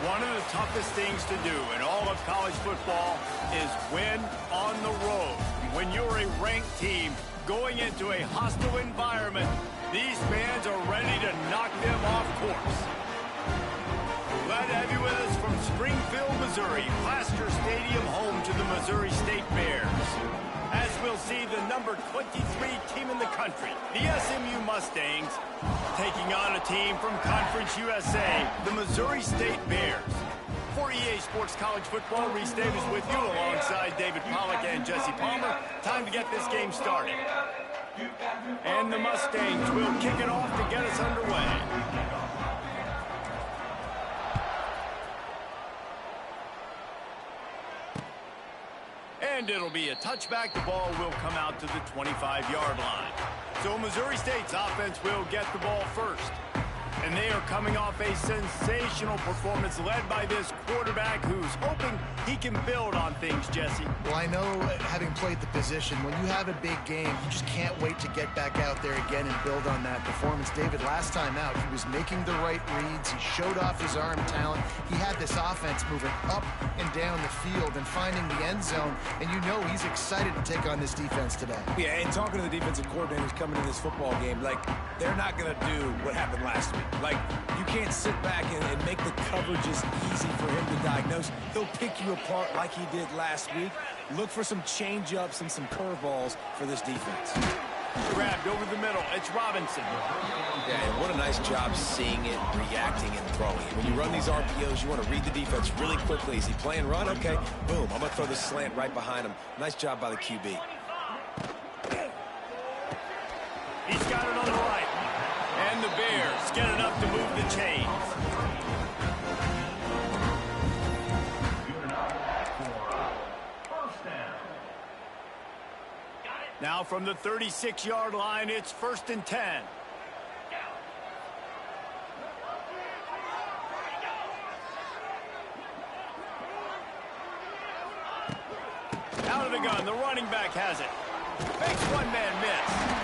One of the toughest things to do in all of college football is win on the road. When you're a ranked team going into a hostile environment, these fans are ready to knock them off course. Glad to have you with us from Springfield, Missouri, Plaster Stadium, home to the Missouri State Bears. As we'll see the number 23 team in the country, the SMU Mustangs, taking on a team from Conference USA, the Missouri State Bears. For EA Sports College Football, Reese Davis with you alongside David Pollack and Jesse Palmer. Time to get this game started. And the Mustangs will kick it off to get us underway. And it'll be a touchback. The ball will come out to the 25-yard line. So Missouri State's offense will get the ball first. And they are coming off a sensational performance led by this quarterback who's hoping he can build on things, Jesse. Well, I know, having played the position, when you have a big game, you just can't wait to get back out there again and build on that performance. David, last time out, he was making the right reads. He showed off his arm talent. He had this offense moving up and down the field and finding the end zone. And you know he's excited to take on this defense today. Yeah, and talking to the defensive coordinators coming in this football game, like, they're not going to do what happened last week. Like, you can't sit back and make the coverages easy for him to diagnose. He'll pick you apart like he did last week. Look for some change-ups and some curveballs for this defense. Grabbed over the middle. It's Robinson. Yeah, and what a nice job seeing it, reacting, and throwing it. When you run these RPOs, you want to read the defense really quickly. Is he playing run? Okay, boom. I'm going to throw the slant right behind him. Nice job by the QB. He's got it on the right. And the Bears get enough to move the chains. Now from the 36-yard line, it's 1st and 10. Out of the gun, the running back has it. Makes one man miss.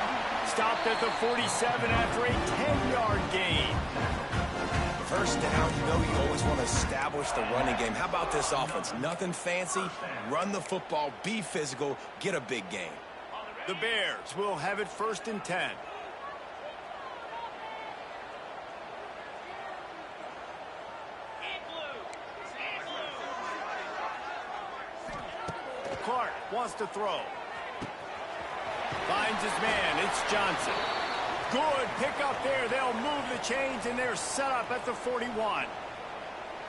Stopped at the 47 after a 10-yard gain. First down, you know you always want to establish the running game. How about this offense? Nothing fancy. Run the football, be physical, get a big gain. The Bears will have it 1st and 10. Clark wants to throw. Finds his man. It's Johnson. Good pick up there. They'll move the chains, and they're set up at the 41.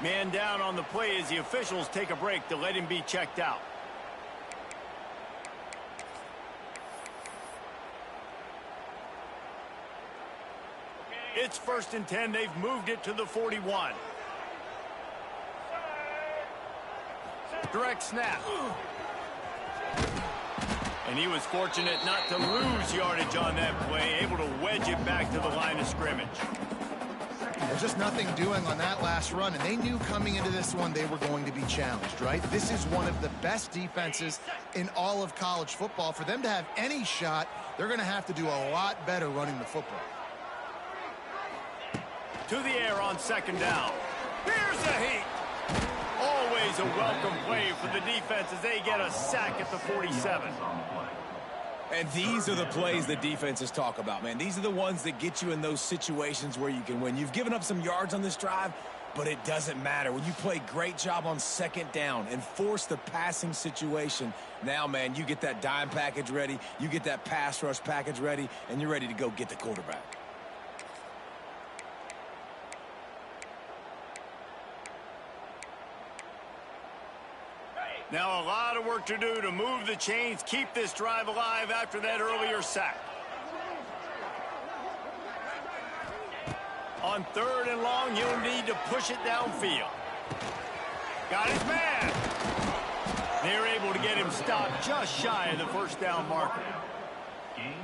Man down on the play as the officials take a break to let him be checked out. It's 1st and 10. They've moved it to the 41. Direct snap. And he was fortunate not to lose yardage on that play, able to wedge it back to the line of scrimmage. There's just nothing doing on that last run, and they knew coming into this one they were going to be challenged, right? This is one of the best defenses in all of college football. For them to have any shot, they're going to have to do a lot better running the football. To the air on 2nd down. Here's the heat. Always a welcome play for the defense as they get a sack at the 47. And these are the plays that defenses talk about, man. These are the ones that get you in those situations where you can win. You've given up some yards on this drive, but it doesn't matter. When you play great job on 2nd down and force the passing situation, now, man, you get that dime package ready, you get that pass rush package ready, and you're ready to go get the quarterback. Now a lot of work to do to move the chains, keep this drive alive after that earlier sack. On 3rd and long, he'll need to push it downfield. Got his man. They're able to get him stopped just shy of the 1st down marker.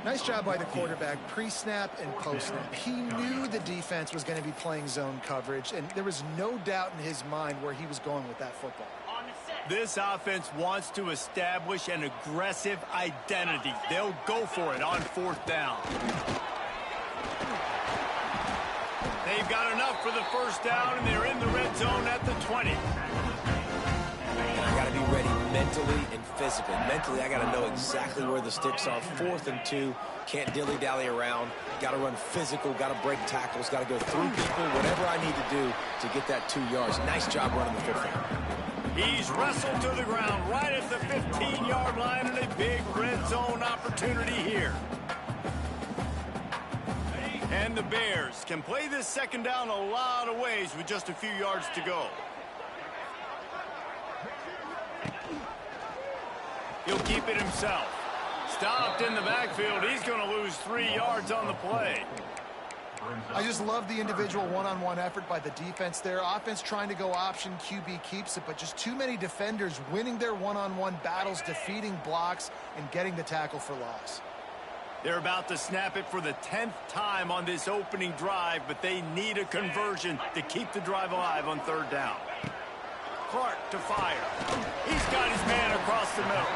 Nice job by the quarterback, pre-snap and post-snap. He knew the defense was going to be playing zone coverage, and there was no doubt in his mind where he was going with that football. This offense wants to establish an aggressive identity. They'll go for it on 4th down. They've They've got enough for the first down, and they're in the red zone at the 20. And I got to be ready mentally and physically. Mentally, I got to know exactly where the sticks are. 4th and 2. Can't dilly-dally around. Got to run physical. Got to break tackles. Got to go through people. Whatever I need to do to get that 2 yards. Nice job running the football. He's wrestled to the ground right at the 15-yard line, and a big red zone opportunity here. And the Bears can play this second down a lot of ways with just a few yards to go. He'll keep it himself. Stopped in the backfield. He's going to lose 3 yards on the play. I just love the individual one-on-one effort by the defense there. Offense trying to go option, QB keeps it, but just too many defenders winning their one-on-one battles, defeating blocks, and getting the tackle for loss. They're about to snap it for the 10th time on this opening drive, but they need a conversion to keep the drive alive on 3rd down. Clark to fire. He's got his man across the middle.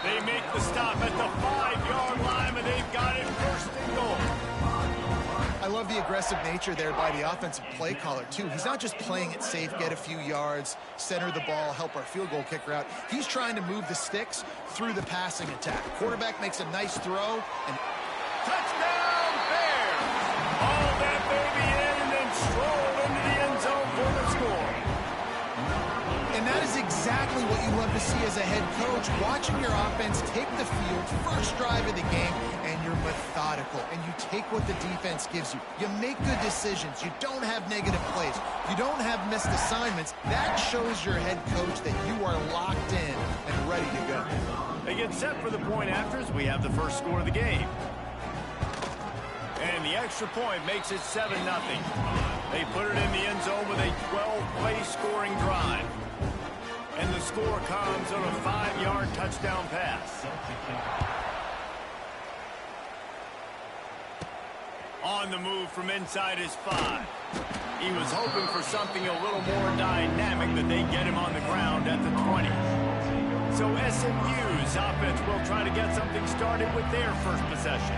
They make the stop at the 5-yard line, and they've got it 1st and goal. I love the aggressive nature there by the offensive play caller, too. He's not just playing it safe, get a few yards, center the ball, help our field goal kicker out. He's trying to move the sticks through the passing attack. Quarterback makes a nice throw, and touchdown, Bears! All that baby in and then strolled into the end zone for the score. And that is exactly what you love to see as a head coach, watching your offense take the field, first drive of the game, and you're methodical, and you take what the defense gives you. You make good decisions. You don't have negative plays. You don't have missed assignments. That shows your head coach that you are locked in and ready to go. They get set for the point afters. We have the first score of the game. And the extra point makes it 7-0. They put it in the end zone with a 12-play scoring drive. And the score comes on a 5-yard touchdown pass. On the move from inside his 5. He was hoping for something a little more dynamic, but they get him on the ground at the 20. So SMU's offense will try to get something started with their first possession.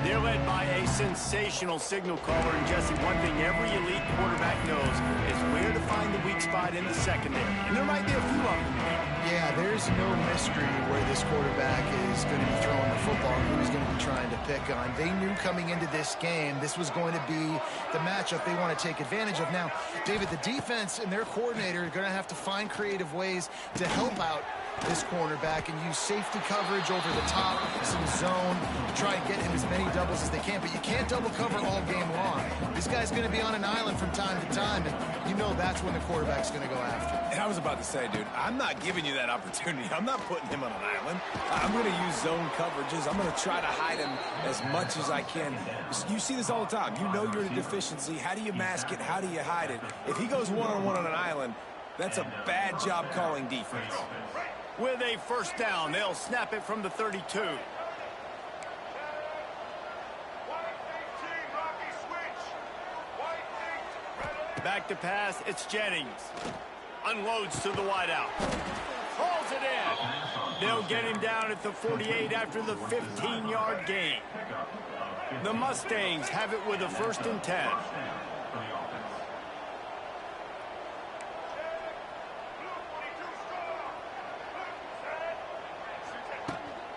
They're led by a sensational signal caller, and Jesse, one thing every elite quarterback knows is where to find the weak spot in the secondary. And there might be a few of them there. Yeah, there's no mystery where this quarterback is going to be throwing the football and who he's going to be trying to pick on. They knew coming into this game this was going to be the matchup they want to take advantage of. Now, David, the defense and their coordinator are going to have to find creative ways to help out this cornerback and use safety coverage over the top, some zone, try and get him as many doubles as they can, but you can't double cover all game long. This guy's going to be on an island from time to time, and you know that's when the quarterback's going to go after. And I was about to say, dude, I'm not giving you that opportunity. I'm not putting him on an island. I'm going to use zone coverages. I'm going to try to hide him as much as I can. You see this all the time. You know you're in a deficiency. How do you mask it? How do you hide it? If he goes one-on-one on an island, that's a bad job calling defense. With a first down, they'll snap it from the 32. Back to pass, it's Jennings. Unloads to the wideout. Hauls it in. They'll get him down at the 48 after the 15-yard gain. The Mustangs have it with a 1st and 10.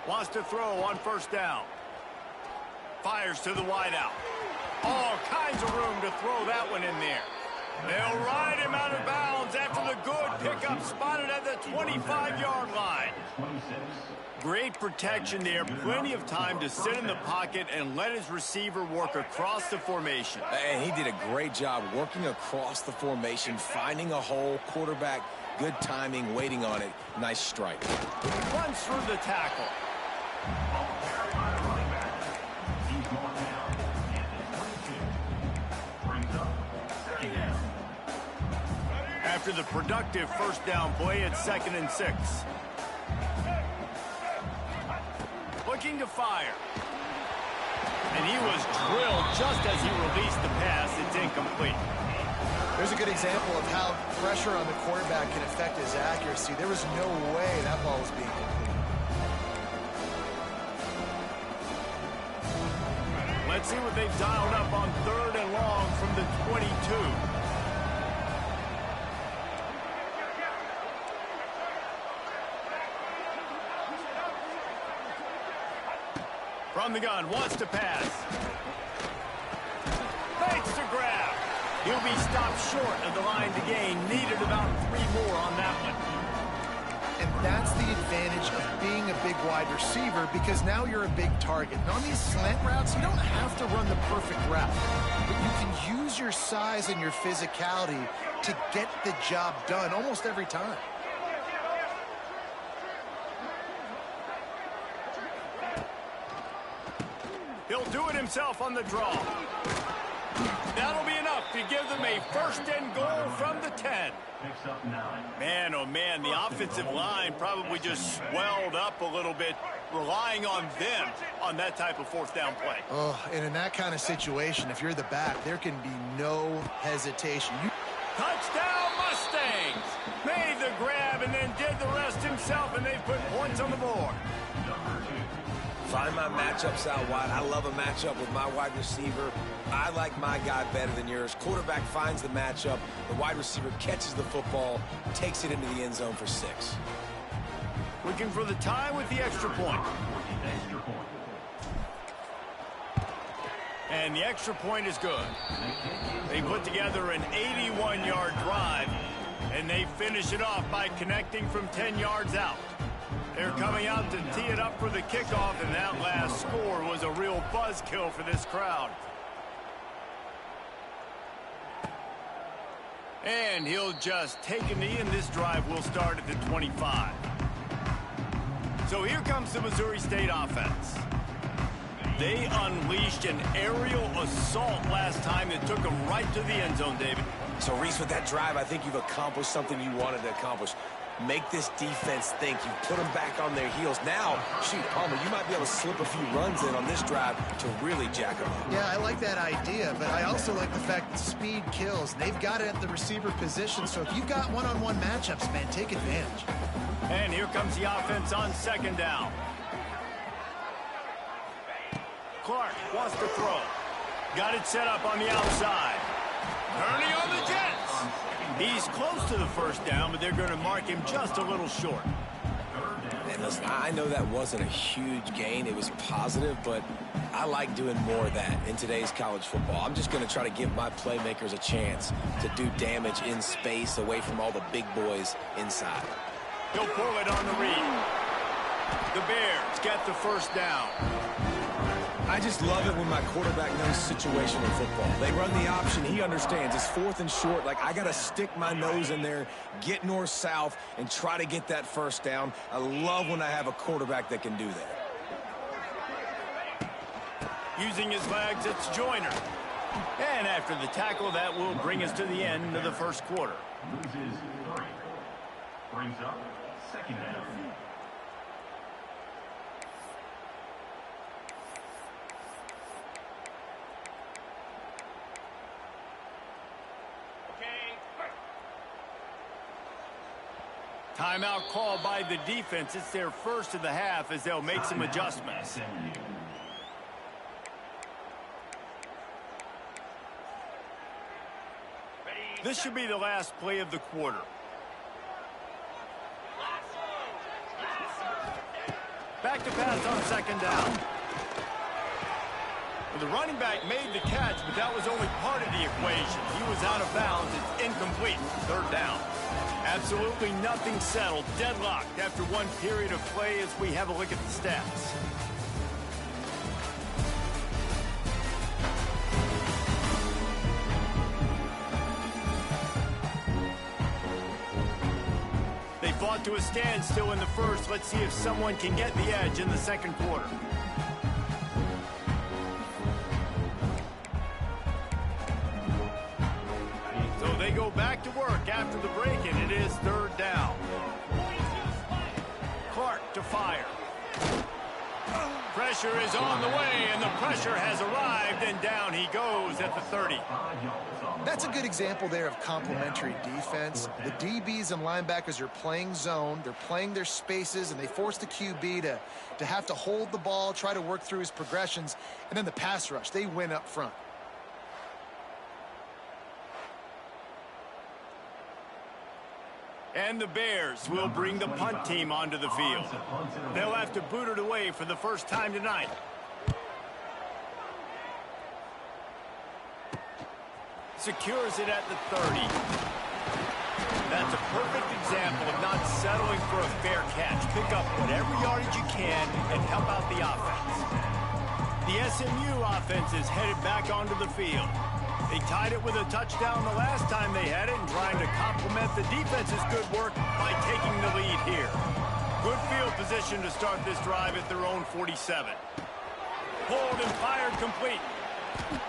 Wants to throw on first down. Fires to the wideout. All kinds of room to throw that one in there. They'll ride him out of bounds after the good pickup spotted at the 25-yard line. Great protection there. Plenty of time to sit in the pocket and let his receiver work across the formation. And he did a great job working across the formation, finding a hole, quarterback, good timing, waiting on it. Nice strike. Runs through the tackle. After the productive first down play, it's 2nd and 6. Looking to fire. And he was drilled just as he released the pass. It's incomplete. There's a good example of how pressure on the quarterback can affect his accuracy. There was no way that ball was being complete. Let's see what they've dialed up on 3rd and long from the 22. From the gun, wants to pass. Fakes to grab. He'll be stopped short of the line to gain. Needed about 3 more on that one. And that's the advantage of being a big wide receiver, because now you're a big target. And on these slant routes, you don't have to run the perfect route, but you can use your size and your physicality to get the job done almost every time. He'll do it himself on the draw. That'll be enough to give them a 1st and goal from the 10. Man, oh man, the offensive line probably just swelled up a little bit, relying on them on that type of 4th down play. Oh, and in that kind of situation, if you're the back, there can be no hesitation. Touchdown Mustangs! Made the grab and then did the rest himself, and they put points on the board. Find my matchups out wide. I love a matchup with my wide receiver. I like my guy better than yours. Quarterback finds the matchup. The wide receiver catches the football, takes it into the end zone for 6. Looking for the tie with the extra point. And the extra point is good. They put together an 81-yard drive, and they finish it off by connecting from 10 yards out. They're coming out to tee it up for the kickoff, and that last score was a real buzzkill for this crowd. And he'll just take a knee, and this drive will start at the 25. So here comes the Missouri State offense. They unleashed an aerial assault last time that took them right to the end zone, David. So, Reese, with that drive, I think you've accomplished something you wanted to accomplish. Make this defense think. You put them back on their heels. Now, shoot, Palmer, you might be able to slip a few runs in on this drive to really jack them up. Yeah, I like that idea, but I also like the fact that speed kills. They've got it at the receiver position, so if you've got one-on-one matchups, man, take advantage. And here comes the offense on 2nd down. Clark wants to throw. Got it set up on the outside. Turning on the Jets. He's close to the 1st down, but they're going to mark him just a little short. Man, listen, I know that wasn't a huge gain. It was positive, but I like doing more of that in today's college football. I'm just going to try to give my playmakers a chance to do damage in space away from all the big boys inside. He'll pull it on the read. The Bears get the 1st down. I just love it when my quarterback knows situational football. They run the option. He understands. It's 4th and short. Like, I got to stick my nose in there, get north-south, and try to get that 1st down. I love when I have a quarterback that can do that. Using his legs, it's Joyner. And after the tackle, that will bring us to the end of the 1st quarter. Loses 3. Brings up 2nd down. Timeout called by the defense. It's their 1st of the half as they'll make some adjustments. This should be the last play of the quarter. Back to pass on 2nd down. Well, the running back made the catch, but that was only part of the equation. He was out of bounds. It's incomplete. 3rd down. Absolutely nothing settled. Deadlocked after one period of play as we have a look at the stats. They fought to a standstill in the 1st. Let's see if someone can get the edge in the 2nd quarter. They go back to work after the break, and it is 3rd down. Clark to fire. Pressure pressure is on the way, and the pressure has arrived, and down he goes at the 30. That's a good example there of complementary defense. The DBs and linebackers are playing zone. They're playing their spaces, and they force the QB to have to hold the ball, try to work through his progressions, and then the pass rush. They win up front. And the Bears will bring the punt team onto the field. They'll have to boot it away for the first time tonight. Secures it at the 30. That's a perfect example of not settling for a fair catch. Pick up whatever yardage you can and help out the offense. The SMU offense is headed back onto the field. They tied it with a touchdown the last time they had it and trying to complement the defense's good work by taking the lead here. Good field position to start this drive at their own 47. Pulled and fired complete.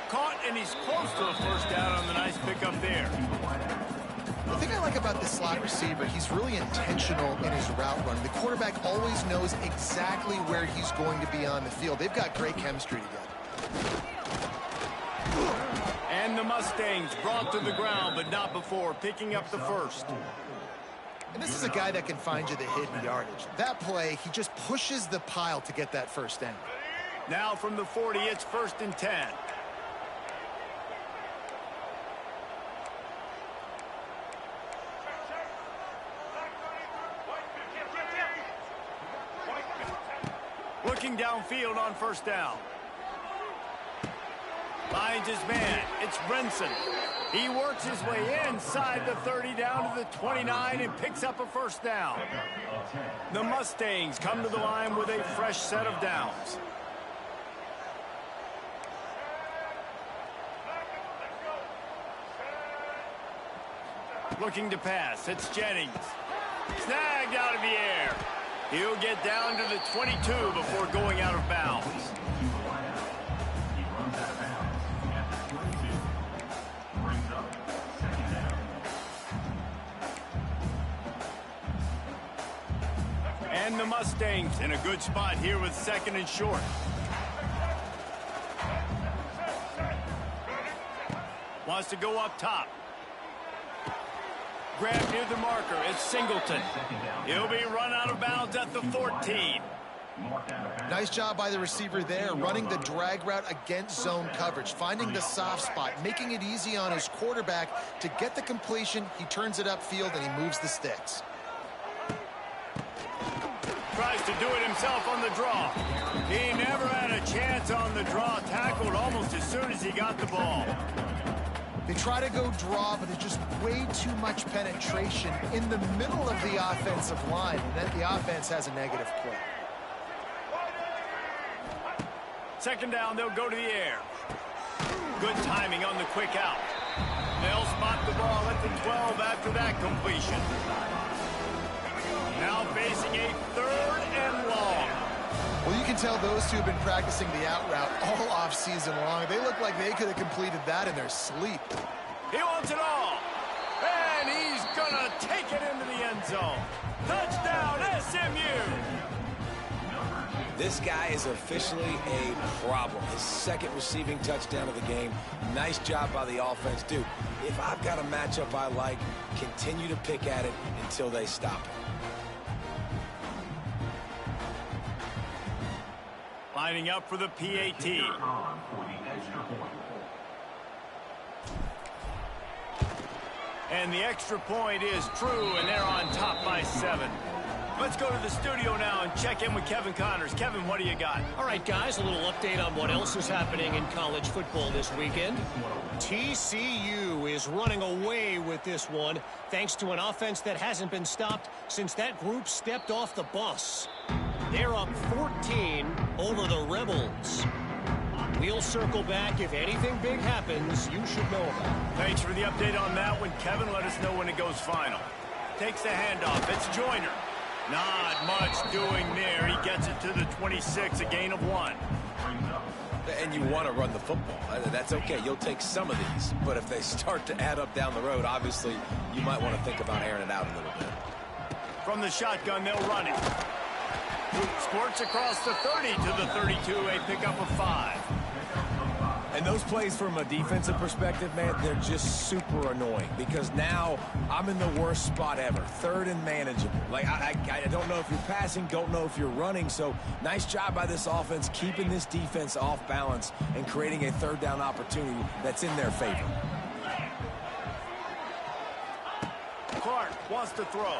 Caught, and he's close to a first down on the nice pickup there. The thing I like about this slot receiver, he's really intentional in his route run. The quarterback always knows exactly where he's going to be on the field. They've got great chemistry together. And the Mustangs brought to the ground, but not before picking up the first. And this is a guy that can find you the hidden yardage. That play, he just pushes the pile to get that first down. Now from the 40, it's 1st and 10. Looking downfield on first down. Finds his man. It's Brinson. He works his way inside the 30 down to the 29 and picks up a first down. The Mustangs come to the line with a fresh set of downs. Looking to pass. It's Jennings. Snagged out of the air. He'll get down to the 22 before going out of bounds. And the Mustangs in a good spot here with 2nd and short. Wants to go up top. Grab near the marker. It's Singleton. He'll be run out of bounds at the 14. Nice job by the receiver there, running the drag route against zone coverage, finding the soft spot, making it easy on his quarterback to get the completion. He turns it upfield and he moves the sticks. Tries to do it himself on the draw. He never had a chance on the draw. Tackled almost as soon as he got the ball. They try to go draw, but there's just way too much penetration in the middle of the offensive line, and then the offense has a negative play. 2nd down, they'll go to the air. Good timing on the quick out. They'll spot the ball at the 12 after that completion. Now facing a 3rd and long. Well, you can tell those two have been practicing the out route all off-season long. They look like they could have completed that in their sleep. He wants it all. And he's going to take it into the end zone. Touchdown, SMU. This guy is officially a problem. His 2nd receiving touchdown of the game. Nice job by the offense. Dude, if I've got a matchup I like, continue to pick at it until they stop it. Lining up for the PAT. And the extra point is true, and they're on top by 7. Let's go to the studio now and check in with Kevin Connors. Kevin, what do you got? All right, guys, a little update on what else is happening in college football this weekend. TCU is running away with this one, thanks to an offense that hasn't been stopped since that group stepped off the bus. They're up 14 over the Rebels. We'll circle back. If anything big happens, you should know about it. Thanks for the update on that one, Kevin. Let us know when it goes final. Takes the handoff. It's Joyner. Not much doing there. He gets it to the 26, a gain of 1. And you want to run the football. That's okay. You'll take some of these. But if they start to add up down the road, obviously, you might want to think about airing it out a little bit. From the shotgun, they'll run it. Squirts across the 30 to the 32, a pickup of 5. And those plays from a defensive perspective, man, they're just super annoying because now I'm in the worst spot ever, 3rd and manageable. Like, I don't know if you're passing, don't know if you're running, so nice job by this offense keeping this defense off balance and creating a 3rd down opportunity that's in their favor. Clark wants to throw.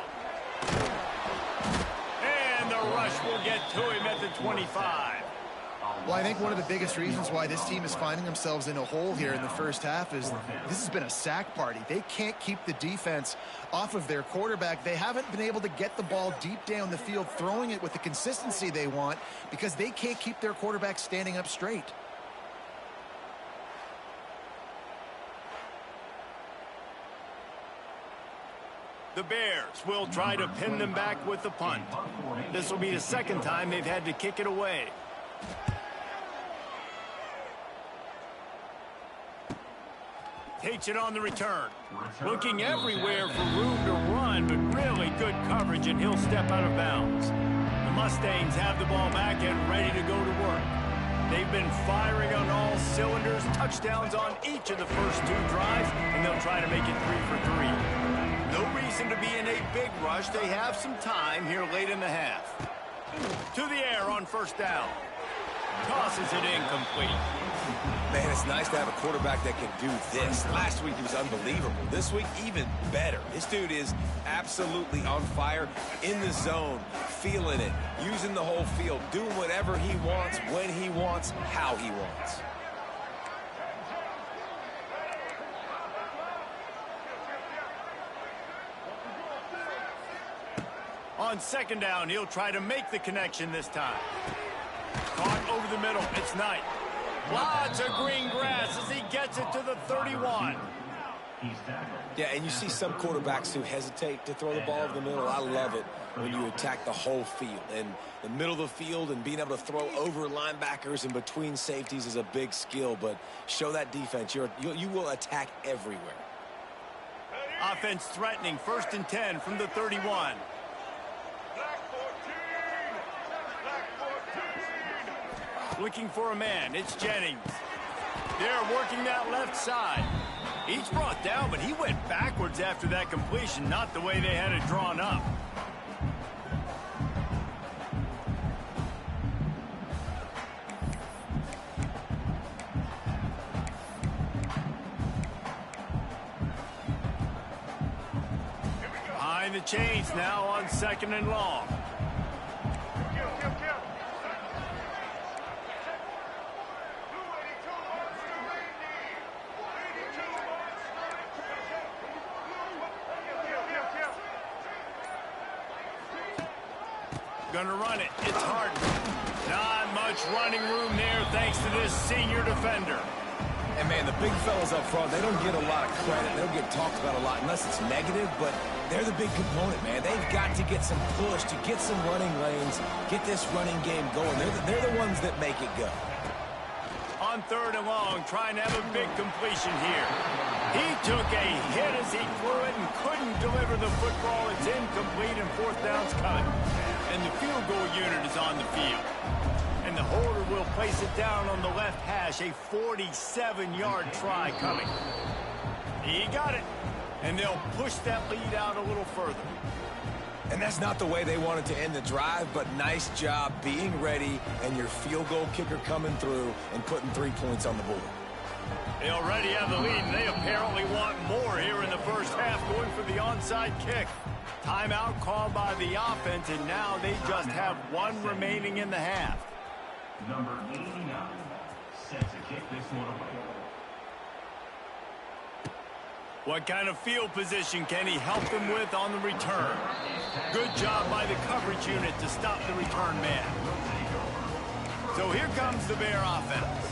And the rush will get to him at the 25. Well, I think one of the biggest reasons why this team is finding themselves in a hole here in the first half is this has been a sack party. They can't keep the defense off of their quarterback. They haven't been able to get the ball deep down the field, throwing it with the consistency they want because they can't keep their quarterback standing up straight. The Bears will try to pin them back with the punt. This will be the 2nd time they've had to kick it away. Takes it on the return. Looking everywhere for room to run, but really good coverage, and he'll step out of bounds. The Mustangs have the ball back and ready to go to work. They've been firing on all cylinders, touchdowns on each of the first 2 drives, and they'll try to make it 3 for 3. No reason to be in a big rush. They have some time here late in the half. To the air on 1st down. Tosses it incomplete. Man, it's nice to have a quarterback that can do this. Last week he was unbelievable. This week, even better. This dude is absolutely on fire, in the zone, feeling it, using the whole field, doing whatever he wants, when he wants, how he wants. On 2nd down, he'll try to make the connection this time. Caught over the middle. It's Knight. Lots of green grass as he gets it to the 31. Yeah, and you see some quarterbacks who hesitate to throw the ball over the middle. I love it when you attack the whole field. And the middle of the field and being able to throw over linebackers and between safeties is a big skill. But show that defense. You will attack everywhere. Offense threatening. 1st and 10 from the 31. Looking for a man. It's Jennings. They're working that left side. He's brought down, but he went backwards after that completion, not the way they had it drawn up. Behind the chains now on 2nd and long. Gonna run it. It's hard. Not much running room there thanks to this senior defender. And, man, the big fellas up front, they don't get a lot of credit. They don't get talked about a lot unless it's negative, but they're the big component, man. They've got to get some push to get some running lanes, get this running game going. They're the ones that make it go. On 3rd and long, trying to have a big completion here. He took a hit as he threw it and couldn't deliver the football. It's incomplete and 4th down's coming. And the field goal unit is on the field. And the holder will place it down on the left hash. A 47-yard try coming. He got it. And they'll push that lead out a little further. And that's not the way they wanted to end the drive, but nice job being ready and your field goal kicker coming through and putting 3 points on the board. They already have the lead, and they apparently want more here in the first half, going for the onside kick. Timeout called by the offense, and now they just have 1 remaining in the half. Number 89 set to kick this one away. What kind of field position can he help them with on the return? Good job by the coverage unit to stop the return man. So here comes the Bear offense.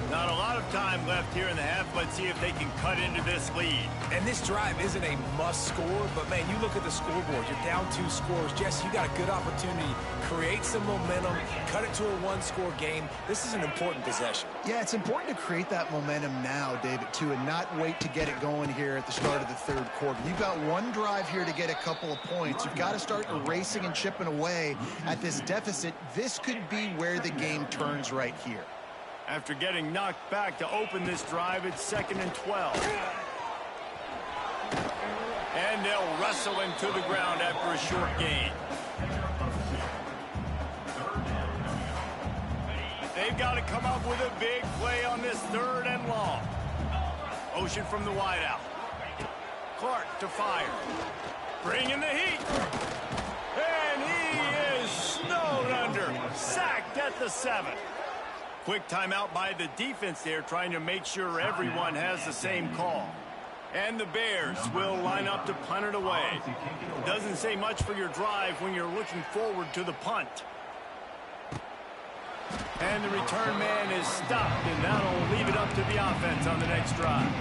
Not a lot of time left here in the half. Let's see if they can cut into this lead. And this drive isn't a must score, but man, you look at the scoreboard. You're down 2 scores. Jesse, you got a good opportunity. Create some momentum. Cut it to a 1-score game. This is an important possession. Yeah, it's important to create that momentum now, David, too, and not wait to get it going here at the start of the third quarter. You've got one drive here to get a couple of points. You've got to start erasing and chipping away at this deficit. This could be where the game turns right here. After getting knocked back to open this drive, it's 2nd and 12. And they'll wrestle him to the ground after a short gain. They've got to come up with a big play on this 3rd and long. Motion from the wideout. Clark to fire. Bring in the heat. And he is snowed under. Sacked at the 7. Quick timeout by the defense there, trying to make sure everyone has the same call. And the Bears will line up to punt it away. Doesn't say much for your drive when you're looking forward to the punt. And the return man is stopped, and that'll leave it up to the offense on the next drive.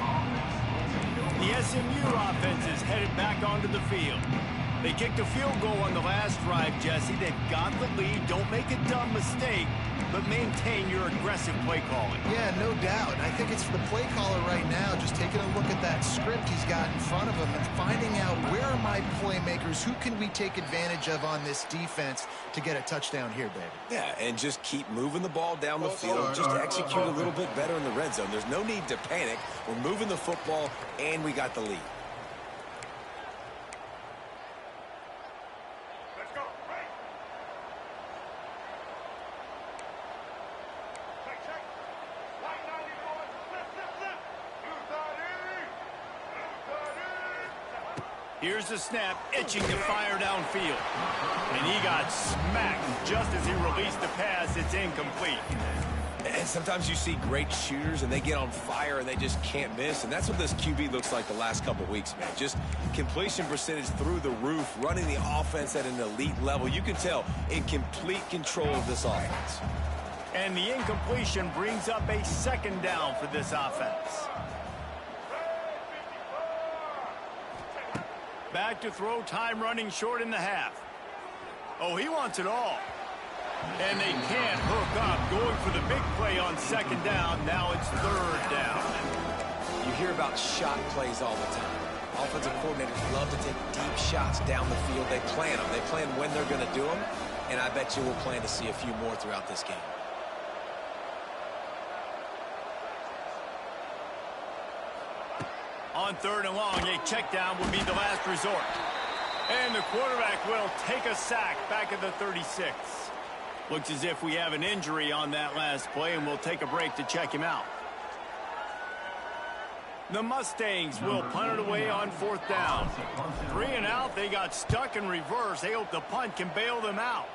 The SMU offense is headed back onto the field. They kicked a field goal on the last drive, Jesse. They've got the lead. Don't make a dumb mistake, but maintain your aggressive play calling. Yeah, no doubt. I think it's for the play caller right now, just taking a look at that script he's got in front of him and finding out where are my playmakers, who can we take advantage of on this defense to get a touchdown here, David. Yeah, and just keep moving the ball down the field. Just execute a little bit better in the red zone. There's no need to panic. We're moving the football, and we got the lead. Here's the snap, itching to fire downfield. And he got smacked just as he released the pass. It's incomplete. And sometimes you see great shooters, and they get on fire, and they just can't miss. And that's what this QB looks like the last couple weeks, man. Just completion percentage through the roof, running the offense at an elite level. You can tell in complete control of this offense. And the incompletion brings up a 2nd down for this offense. Back to throw, time running short in the half. Oh, he wants it all. And they can't hook up, going for the big play on 2nd down. Now it's 3rd down. You hear about shot plays all the time. Offensive coordinators love to take deep shots down the field. They plan them. They plan when they're going to do them. And I bet you we'll plan to see a few more throughout this game. On 3rd and long, a check down would be the last resort. And the quarterback will take a sack back at the 36. Looks as if we have an injury on that last play, and we'll take a break to check him out. The Mustangs will punt it away on 4th down. 3 and out, they got stuck in reverse. They hope the punt can bail them out.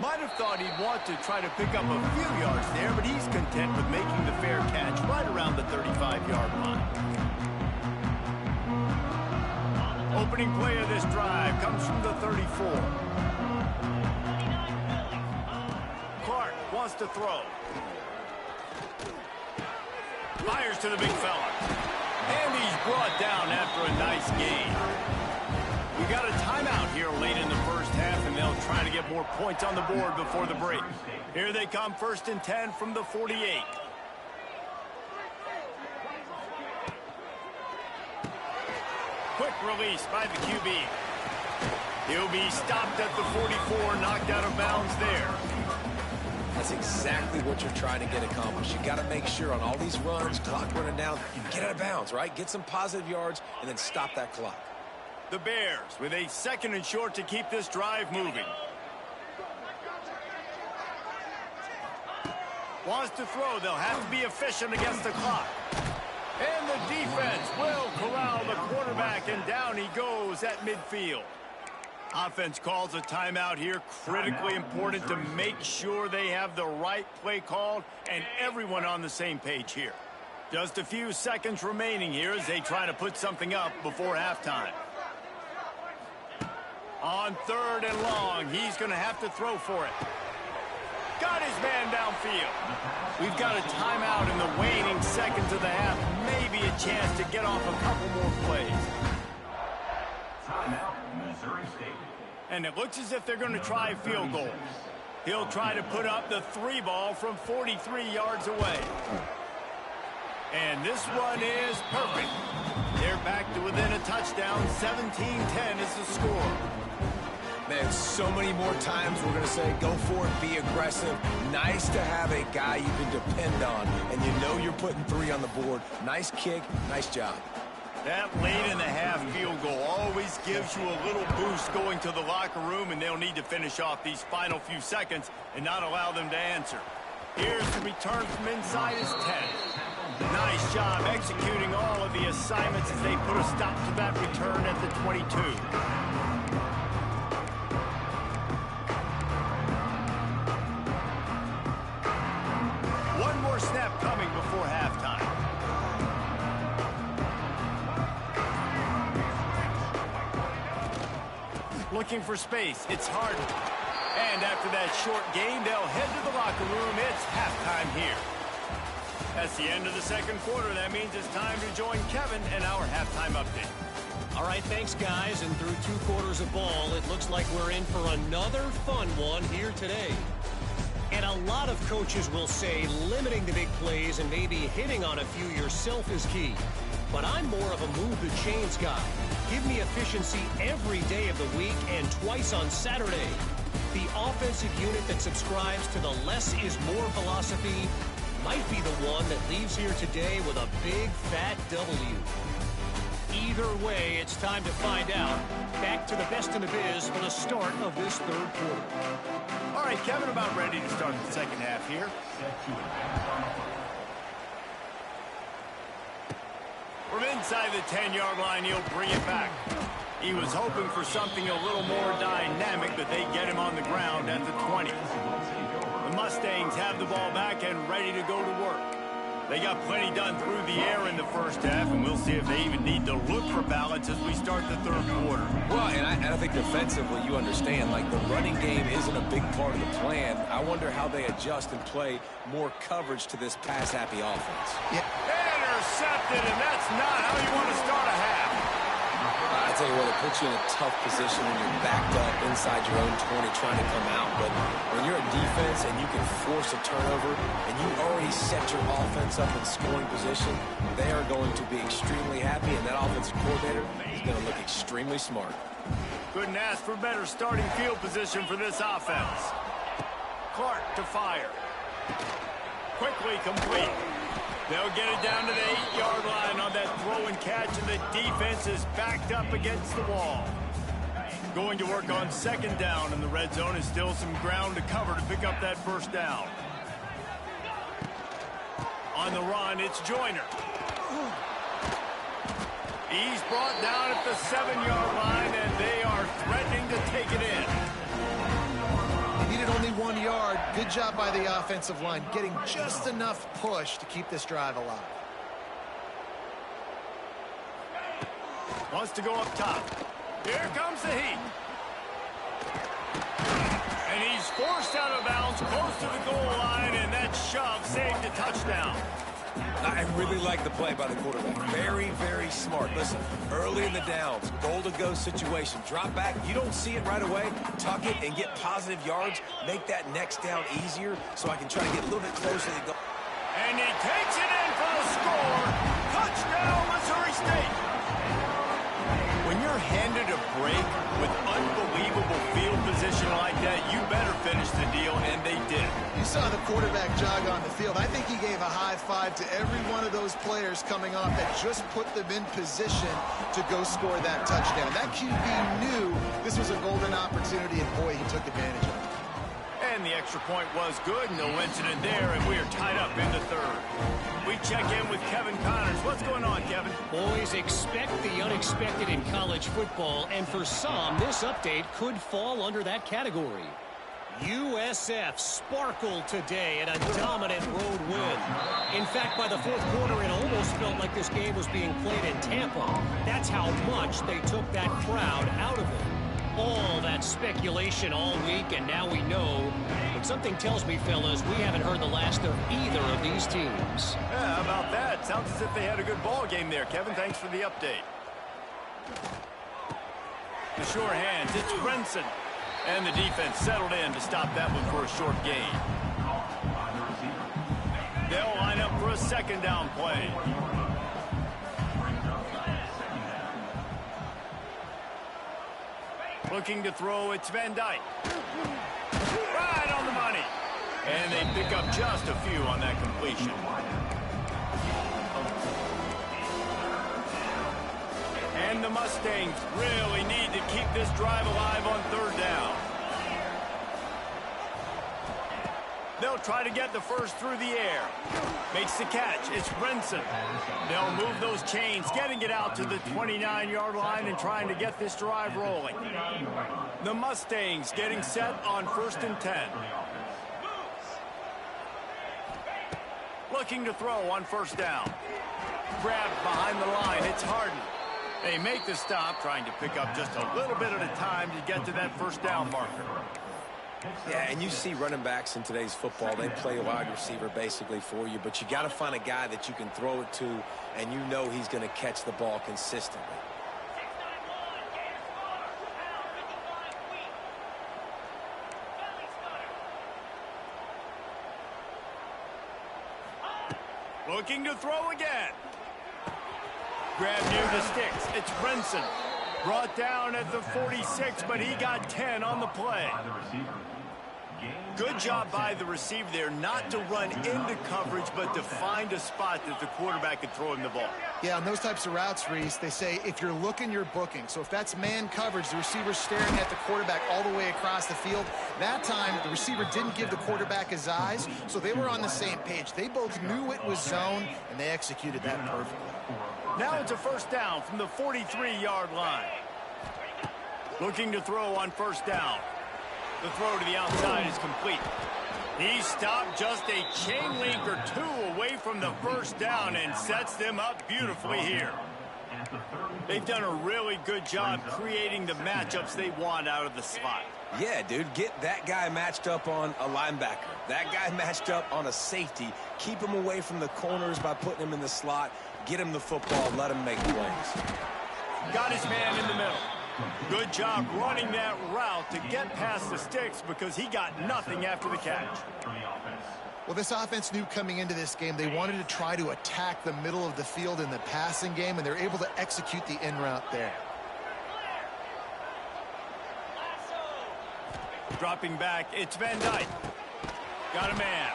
Might have thought he'd want to try to pick up a few yards there, but he's content with making the fair catch right around the 35-yard line. Opening play of this drive comes from the 34. Clark wants to throw. Fires to the big fella. And he's brought down after a nice gain. We got a timeout here late in the first half, and they'll try to get more points on the board before the break. Here they come, 1st and 10 from the 48. Quick release by the QB. He'll be stopped at the 44, knocked out of bounds there. That's exactly what you're trying to get accomplished. You got to make sure on all these runs, clock running down, you get out of bounds, right? Get some positive yards and then stop that clock. The Bears with a 2nd and short to keep this drive moving. Wants to throw. They'll have to be efficient against the clock. And the defense will corral the quarterback, and down he goes at midfield. Offense calls a timeout here. Critically important to make sure they have the right play called and everyone on the same page here. Just a few seconds remaining here as they try to put something up before halftime. On 3rd and long, he's going to have to throw for it. got his man downfield. We've got a timeout in the waning seconds of the half. Maybe a chance to get off a couple more plays. Timeout, Missouri State. And it looks as if they're going to try a field goal. He'll try to put up the 3 ball from 43 yards away. And this one is perfect. They're back to within a touchdown. 17-10 is the score. Man, so many more times we're going to say, go for it, be aggressive. Nice to have a guy you can depend on, and you know you're putting 3 on the board. Nice kick, nice job. That late in the half field goal always gives you a little boost going to the locker room, and they'll need to finish off these final few seconds and not allow them to answer. Here's the return from inside his 10. Nice job executing all of the assignments as they put a stop to that return at the 22. One more snap coming before halftime. Looking for space. It's hard. And after that short gain, they'll head to the locker room. It's halftime here. That's the end of the second quarter. That means it's time to join Kevin and our halftime update. All right, thanks, guys. And through 2 quarters of ball, it looks like we're in for another fun one here today. And a lot of coaches will say limiting the big plays and maybe hitting on a few yourself is key. But I'm more of a move-the-chains guy. Give me efficiency every day of the week and twice on Saturday. The offensive unit that subscribes to the less is more philosophy might be the one that leaves here today with a big, fat W. Either way, it's time to find out. Back to the best in the biz for the start of this third quarter. All right, Kevin, about ready to start the second half here. Set to advance on the play. From inside the 10-yard line, he'll bring it back. He was hoping for something a little more dynamic, but they get him on the ground at the 20. The Mustangs have the ball back and ready to go to work. They got plenty done through the air in the first half, and we'll see if they even need to look for balance as we start the third quarter. Well, and I think defensively, you understand, like the running game isn't a big part of the plan. I wonder how they adjust and play more coverage to this pass-happy offense. Yeah. Intercepted, and that's not how you want to start a half. I tell you what, it puts you in a tough position when you're backed up inside your own 20 trying to come out. But when you're a defense and you can force a turnover and you already set your offense up in scoring position, they are going to be extremely happy, and that offensive coordinator is going to look extremely smart. Couldn't ask for better starting field position for this offense. Clark to fire. Quickly complete. They'll get it down to the 8-yard line on that throw and catch, and the defense is backed up against the wall. Going to work on second down, and the red zone is still some ground to cover to pick up that first down. On the run, it's Joyner. He's brought down at the 7-yard line, and they are threatening to take it in. He needed only 1 yard. Good job by the offensive line, getting just enough push to keep this drive alive. Wants to go up top. Here comes the heat. And he's forced out of bounds close to the goal line, and that shove saved a touchdown. I really like the play by the quarterback. Very, very smart. Listen, early in the downs, goal-to-go situation. Drop back. You don't see it right away. Tuck it and get positive yards. Make that next down easier so I can try to get a little bit closer to the goal. And he takes it in for the score. Touchdown, Missouri State. When you're handed a break with unbelievable field position like that, you better finish the deal, and they did. You saw the quarterback jog on the field. I think he gave a high five to every one of those players coming off that just put them in position to go score that touchdown. That QB knew this was a golden opportunity, and boy, he took advantage of it. And the extra point was good, no incident there, and we are tied up in the third. We check in with Kevin Connors. What's going on, Kevin? Boys, expect the unexpected in college football, and for some, this update could fall under that category. USF sparkled today in a dominant road win. In fact, by the fourth quarter, it almost felt like this game was being played in Tampa. That's how much they took that crowd out of it. All that speculation all week, and now we know. But something tells me, fellas, we haven't heard the last of either of these teams. Yeah, how about that? Sounds as if they had a good ball game there, Kevin. Thanks for the update. The sure hands, it's Brenson. And the defense settled in to stop that one for a short gain. They'll line up for a second down play. Looking to throw, it's Van Dyke. Right on the money. And they pick up just a few on that completion. And the Mustangs really need to keep this drive alive on third down. They'll try to get the first through the air. Makes the catch. It's Brenson. They'll move those chains, getting it out to the 29-yard line and trying to get this drive rolling. The Mustangs getting set on 1st and 10. Looking to throw on 1st down. Grabbed behind the line. It's Harden. They make the stop, trying to pick up just a little bit at a time to get to that 1st down marker. Yeah, and you see running backs in today's football, they play a wide receiver basically for you, but you got to find a guy that you can throw it to, and you know he's going to catch the ball consistently. Looking to throw again. Grab near the sticks. It's Brenson. Brought down at the 46, but he got 10 on the play. Good job by the receiver there, not to run into coverage, but to find a spot that the quarterback could throw him the ball. Yeah, on those types of routes, Reese, they say if you're looking, you're booking. So if that's man coverage, the receiver's staring at the quarterback all the way across the field. That time, the receiver didn't give the quarterback his eyes, so they were on the same page. They both knew it was zone, and they executed that perfectly. Now it's a 1st down from the 43-yard line. Looking to throw on 1st down. The throw to the outside is complete. He stopped just a chain link or two away from the 1st down and sets them up beautifully here. They've done a really good job creating the matchups they want out of the slot. Yeah, dude, get that guy matched up on a linebacker. That guy matched up on a safety. Keep him away from the corners by putting him in the slot. Get him the football. Let him make plays. Got his man in the middle. Good job running that route to get past the sticks because he got nothing after the catch. Well, this offense knew coming into this game they wanted to try to attack the middle of the field in the passing game, and they're able to execute the in route there. Dropping back, it's Van Dyke. Got a man.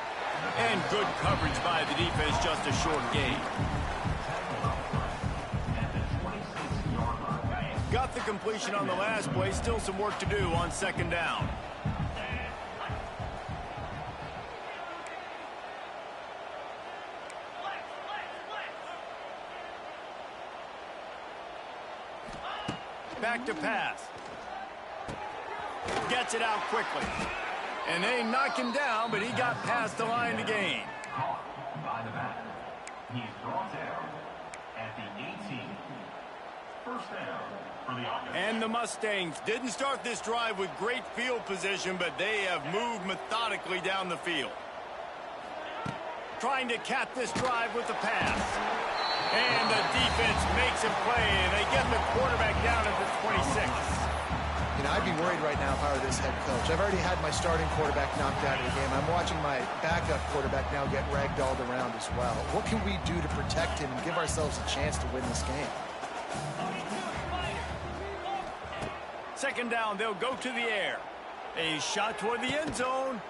And good coverage by the defense, just a short gain. Got the completion on the last play. Still some work to do on 2nd down. Back to pass. Gets it out quickly. And they knock him down, but he got past the line to gain. By the back. He's brought down at the 18. 1st down. And the Mustangs didn't start this drive with great field position, but they have moved methodically down the field. Trying to cap this drive with the pass. And the defense makes a play, and they get the quarterback down at the 26. You know, I'd be worried right now if I were this head coach. I've already had my starting quarterback knocked out of the game. I'm watching my backup quarterback now get ragdolled around as well. What can we do to protect him and give ourselves a chance to win this game? 2nd down, they'll go to the air. A shot toward the end zone.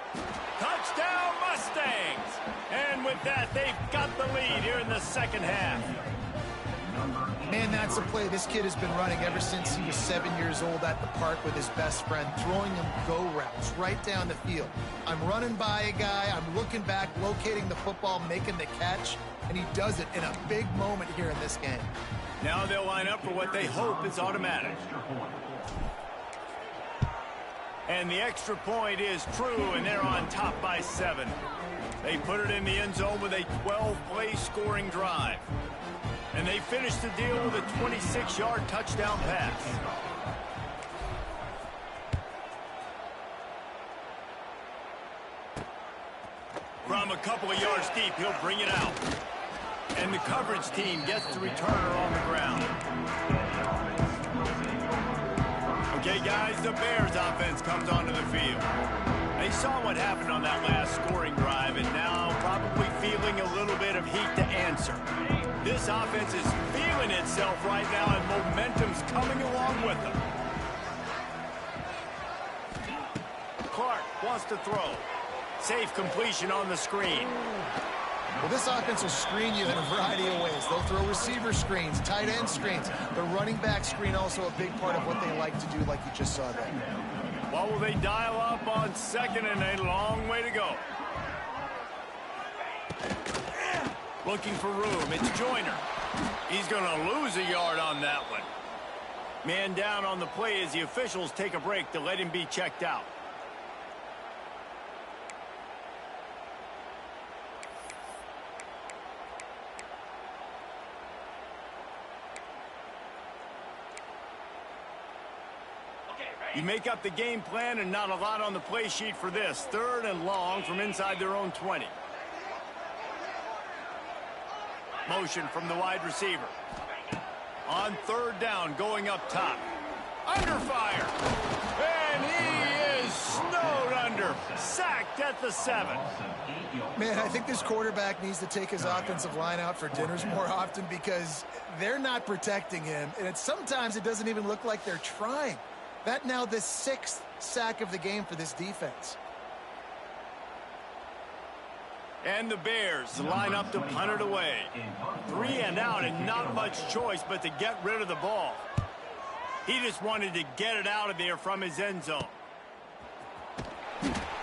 Touchdown, Mustangs! And with that, they've got the lead here in the 2nd half. Man, that's a play this kid has been running ever since he was 7 years old at the park with his best friend, throwing him go routes right down the field. I'm running by a guy, I'm looking back, locating the football, making the catch, and he does it in a big moment here in this game. Now they'll line up for what they hope is automatic. And the extra point is true, and they're on top by 7. They put it in the end zone with a 12-play scoring drive. And they finish the deal with a 26-yard touchdown pass. From a couple of yards deep, he'll bring it out. And the coverage team gets the returner on the ground. Okay, guys, the Bears offense comes onto the field. They saw what happened on that last scoring drive, and now probably feeling a little bit of heat to answer. This offense is feeling itself right now, and momentum's coming along with them. Clark wants to throw. Safe completion on the screen. Well, this offense will screen you in a variety of ways. They'll throw receiver screens, tight end screens. The running back screen also a big part of what they like to do, like you just saw there. What will they dial up on second, and a long way to go? Looking for room. It's Joyner. He's going to lose a yard on that one. Man down on the play as the officials take a break to let him be checked out. You make up the game plan, and not a lot on the play sheet for this. 3rd and long from inside their own 20. Motion from the wide receiver. On 3rd down, going up top. Under fire. And he is snowed under. Sacked at the 7. Man, I think this quarterback needs to take his offensive line out for dinners more often because they're not protecting him. And sometimes it doesn't even look like they're trying. That now the 6th sack of the game for this defense. And the Bears line up to punt it away. 3 and out, and not much choice but to get rid of the ball. He just wanted to get it out of there from his end zone.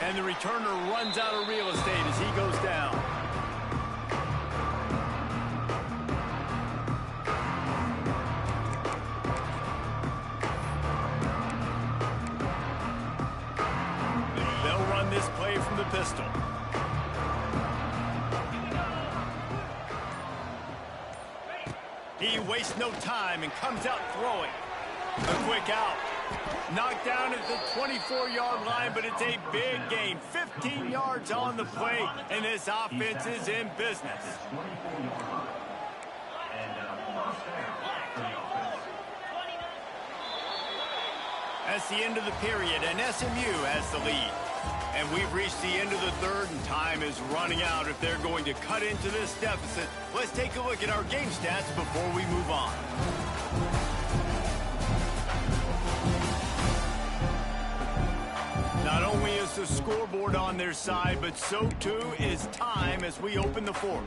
And the returner runs out of real estate as he goes down. This play from the pistol. He wastes no time and comes out throwing. A quick out. Knocked down at the 24-yard line, but it's a big gain. 15 yards on the play, and this offense is in business. That's the end of the period, and SMU has the lead. And we've reached the end of the 3rd, and time is running out if they're going to cut into this deficit. Let's take a look at our game stats before we move on. Not only is the scoreboard on their side, but so too is time as we open the 4th.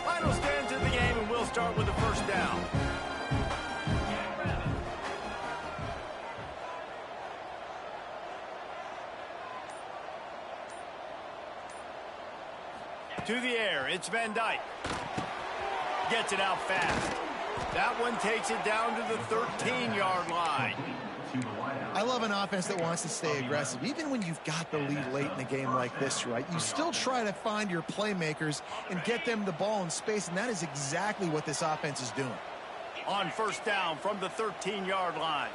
Final stands of the game, and we'll start with the 1st down. To the air, it's Van Dyke. Gets it out fast. That one takes it down to the 13-yard line. I love an offense that wants to stay aggressive. Even when you've got the lead late in the game like this, right? You still try to find your playmakers and get them the ball in space, and that is exactly what this offense is doing. On 1st down from the 13-yard line.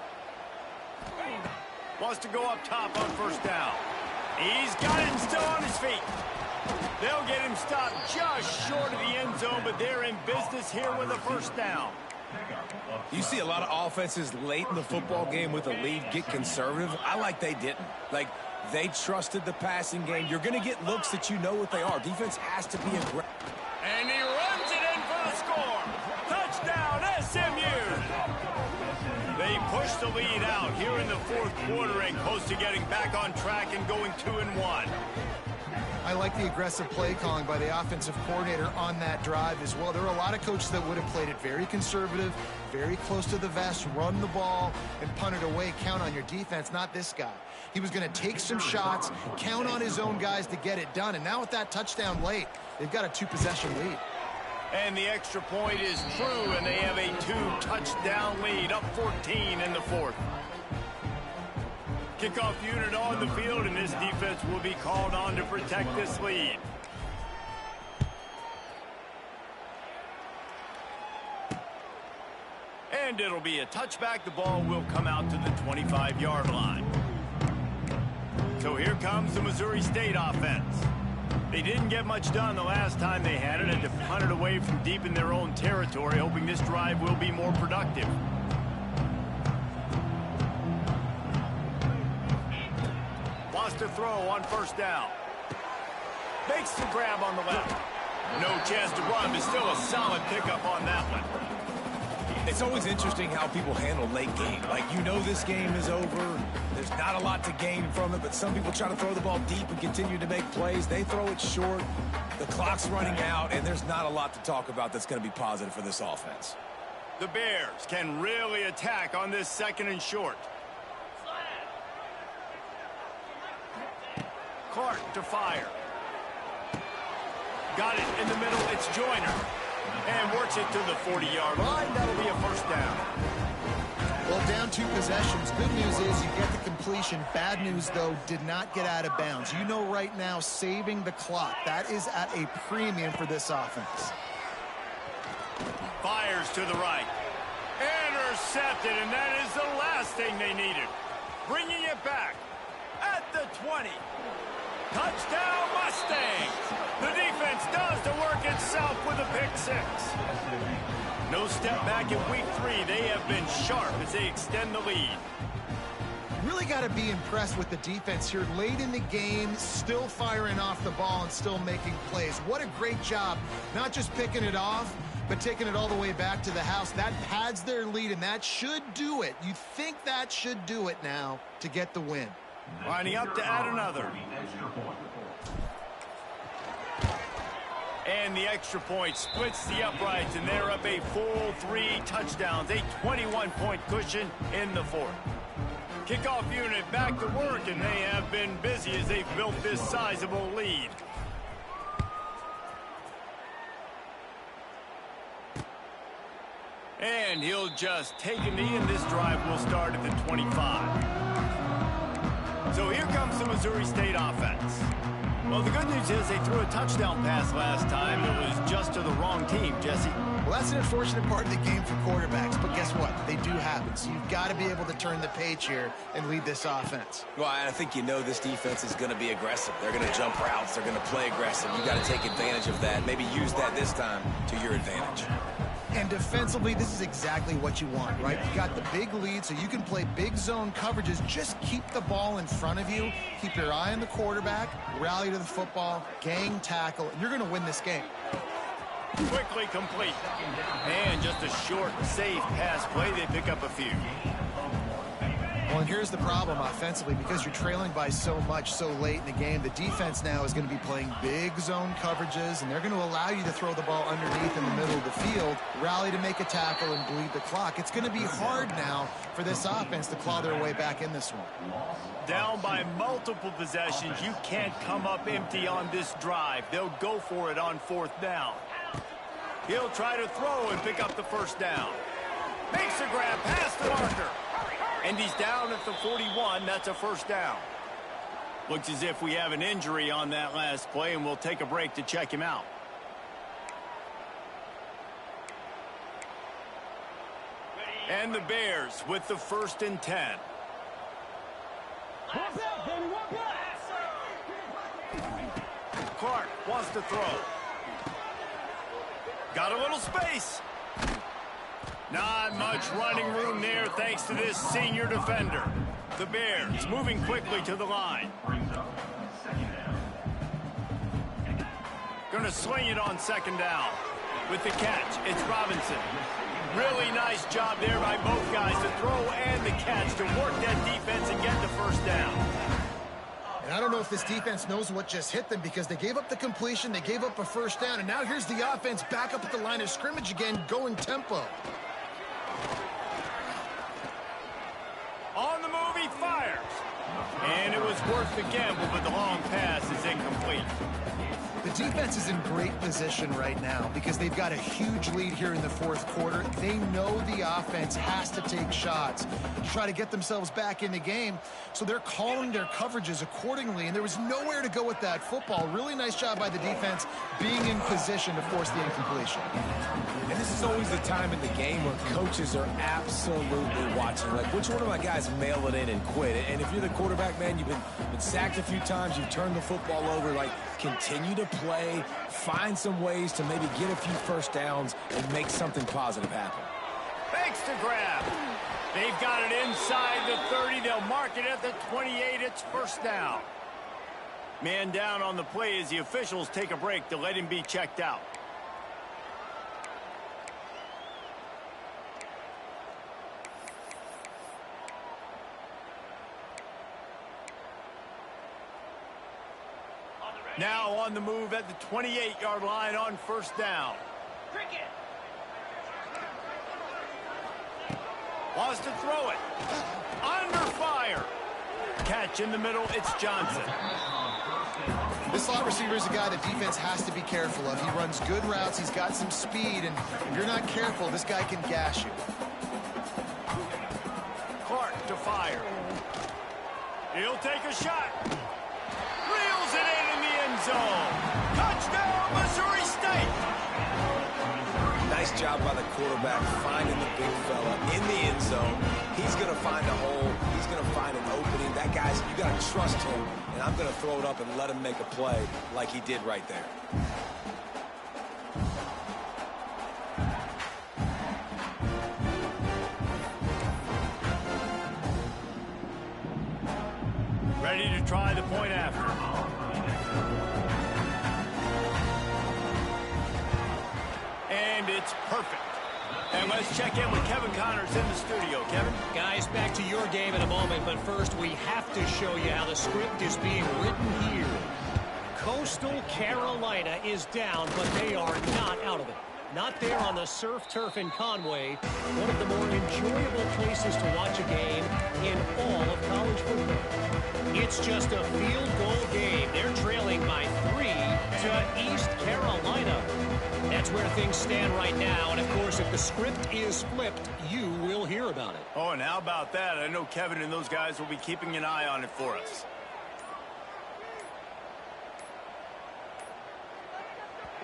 Wants to go up top on 1st down. He's got it and still on his feet. They'll get him stopped just short of the end zone, but they're in business here with a 1st down. You see a lot of offenses late in the football game with a lead get conservative. I like they didn't. Like, they trusted the passing game. You're going to get looks that you know what they are. Defense has to be aggressive. And he runs it in for the score. Touchdown, SMU. They push the lead out here in the 4th quarter and close to getting back on track and going 2-1. I like the aggressive play calling by the offensive coordinator on that drive as well. There are a lot of coaches that would have played it very conservative, very close to the vest, run the ball, and punt it away. Count on your defense, not this guy. He was going to take some shots, count on his own guys to get it done. And now with that touchdown late, they've got a 2-possession lead. And the extra point is true, and they have a 2-touchdown lead, up 14 in the 4th. Kickoff unit on the field, and this defense will be called on to protect this lead. And it'll be a touchback. The ball will come out to the 25-yard line. So here comes the Missouri State offense. They didn't get much done the last time they had it, and to punt it away from deep in their own territory, hoping this drive will be more productive. Wants to throw on first down. Makes the grab on the left. No chance to run, but still a solid pickup on that one. It's always interesting how people handle late game. Like, you know this game is over. There's not a lot to gain from it, but some people try to throw the ball deep and continue to make plays. They throw it short. The clock's running out, and there's not a lot to talk about that's going to be positive for this offense. The Bears can really attack on this 2nd and short. Clark to fire. Got it in the middle. It's Joyner. And works it to the 40-yard line. That'll be a first down. Well, down 2 possessions. Good news is you get the completion. Bad news, though, did not get out of bounds. You know right now, saving the clock. That is at a premium for this offense. Fires to the right. Intercepted, and that is the last thing they needed. Bringing it back at the 20. Touchdown, Mustangs! The defense does the work itself with a pick 6. No step back in week 3. They have been sharp as they extend the lead. Really got to be impressed with the defense here. Late in the game, still firing off the ball and still making plays. What a great job. Not just picking it off, but taking it all the way back to the house. That pads their lead, and that should do it. You think that should do it now to get the win. Lining up to add another. And the extra point splits the uprights, and they're up a full 3 touchdowns, a 21-point cushion in the 4th. Kickoff unit back to work, and they have been busy as they've built this sizable lead. And he'll just take a knee, and this drive will start at the 25. So here comes the Missouri State offense. Well, the good news is they threw a touchdown pass last time. It was just to the wrong team, Jesse. Well, that's an unfortunate part of the game for quarterbacks, but guess what? They do happen. So you've got to be able to turn the page here and lead this offense. Well, I think you know this defense is going to be aggressive. They're going to jump routes. They're going to play aggressive. You got to take advantage of that. Maybe use that this time to your advantage. And defensively, this is exactly what you want, right? You got the big lead, so you can play big zone coverages. Just keep the ball in front of you. Keep your eye on the quarterback. Rally to the football. Gang tackle. You're going to win this game. Quickly complete. And just a short, safe pass play. They pick up a few. Well, and here's the problem offensively. Because you're trailing by so much so late in the game, the defense now is going to be playing big zone coverages, and they're going to allow you to throw the ball underneath in the middle of the field, rally to make a tackle, and bleed the clock. It's going to be hard now for this offense to claw their way back in this one. Down by multiple possessions, you can't come up empty on this drive. They'll go for it on 4th down. He'll try to throw and pick up the first down. Makes a grab past the marker. And he's down at the 41. That's a first down. Looks as if we have an injury on that last play, and we'll take a break to check him out. And the Bears with the 1st and 10. Clark wants to throw. Got a little space. Not much running room there thanks to this senior defender. The Bears moving quickly to the line. Going to swing it on 2nd down. With the catch, it's Robinson. Really nice job there by both guys to throw and the catch to work that defense and get the first down. And I don't know if this defense knows what just hit them because they gave up the completion, they gave up a first down, and now here's the offense back up at the line of scrimmage again, going tempo. On the move, he fires. And it was worth the gamble, but the long pass is incomplete. The defense is in great position right now because they've got a huge lead here in the 4th quarter. They know the offense has to take shots to try to get themselves back in the game. So they're calling their coverages accordingly, and there was nowhere to go with that football. Really nice job by the defense being in position to force the incompletion. And this is always the time in the game where coaches are absolutely watching. Like, which one of my guys mail it in and quit? And if you're the quarterback, man, you've been been sacked a few times. You've turned the football over. Like, continue to play. Find some ways to maybe get a few first downs and make something positive happen. Fakes to grab. They've got it inside the 30. They'll mark it at the 28. It's first down. Man down on the play as the officials take a break to let him be checked out. Now on the move at the 28-yard line on first down. Wants to throw it. Under fire. Catch in the middle. It's Johnson. This slot receiver is a guy the defense has to be careful of. He runs good routes. He's got some speed. And if you're not careful, this guy can gash you. Clark to fire. He'll take a shot. Reels it in the end zone. Touchdown, Missouri State. Nice job by the quarterback finding the big fella in the end zone. He's going to find a hole. He's going to find an opening. That guy's, you got to trust him, and I'm going to throw it up and let him make a play like he did right there. Ready to try the point after. And it's perfect. And let's check in with Kevin Connors in the studio. Kevin? Guys, back to your game in a moment, but first we have to show you how the script is being written here. Coastal Carolina is down, but they are not out of it. Not there on the surf turf in Conway, one of the more enjoyable places to watch a game in all of college football. It's just a field goal game. They're trailing by 3 to East Carolina. That's where things stand right now, and of course, if the script is flipped, you will hear about it. Oh, and how about that? I know Kevin and those guys will be keeping an eye on it for us.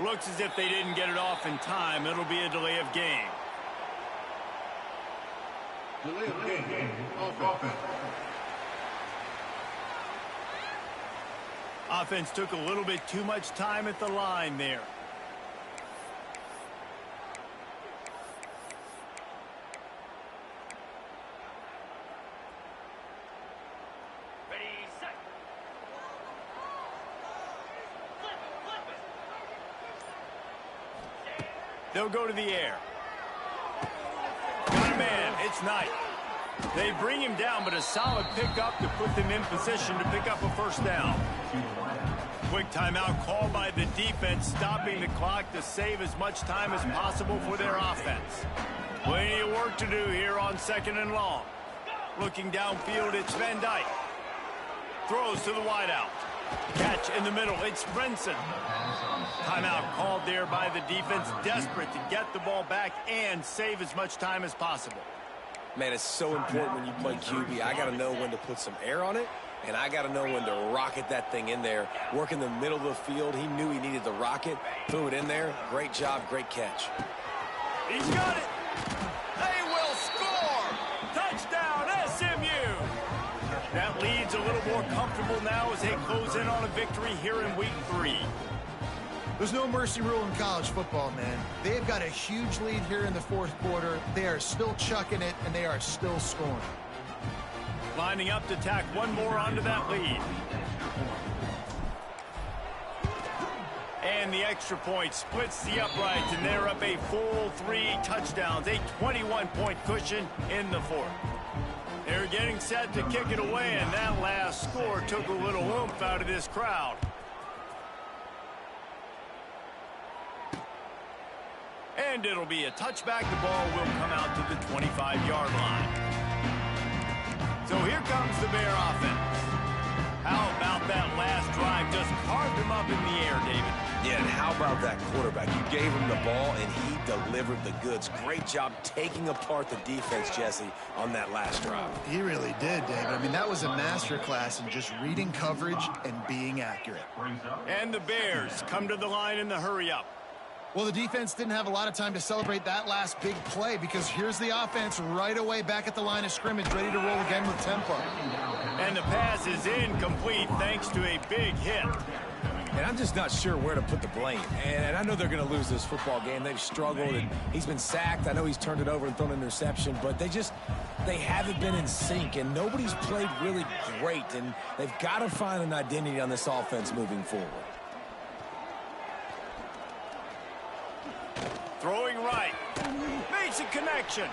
Looks as if they didn't get it off in time. It'll be a delay of game. Delay of game. Offense. Offense took a little bit too much time at the line there. They'll go to the air. Got a man. It's Knight. They bring him down, but a solid pickup to put them in position to pick up a first down. Quick timeout called by the defense, stopping the clock to save as much time as possible for their offense. Plenty of work to do here on 2nd and long. Looking downfield, it's Van Dyke. Throws to the wideout. Catch in the middle. It's Brinson. Timeout called there by the defense, desperate to get the ball back and save as much time as possible. Man, it's so important when you play QB. I got to know when to put some air on it, and I got to know when to rocket that thing in there. Work in the middle of the field. He knew he needed the rocket. Threw it in there. Great job, great catch. He's got it. They will score. Touchdown, SMU. That lead's a little more comfortable now as they close in on a victory here in week 3. There's no mercy rule in college football, man. They've got a huge lead here in the 4th quarter. They are still chucking it, and they are still scoring. Lining up to tack one more onto that lead. And the extra point splits the uprights, and they're up a full 3 touchdowns, a 21-point cushion in the 4th. They're getting set to kick it away, and that last score took a little oomph out of this crowd. And it'll be a touchback. The ball will come out to the 25-yard line. So here comes the Bear offense. How about that last drive? Just carved him up in the air, David. Yeah, and how about that quarterback? You gave him the ball, and he delivered the goods. Great job taking apart the defense, Jesse, on that last drive. He really did, David. I mean, that was a masterclass in just reading coverage and being accurate. And the Bears come to the line in the hurry-up. Well, the defense didn't have a lot of time to celebrate that last big play because here's the offense right away back at the line of scrimmage, ready to roll again with tempo. And the pass is incomplete thanks to a big hit. And I'm just not sure where to put the blame. And I know they're going to lose this football game. They've struggled, and he's been sacked. I know he's turned it over and thrown an interception, but they haven't been in sync, and nobody's played really great, and they've got to find an identity on this offense moving forward. Throwing right. Makes a connection.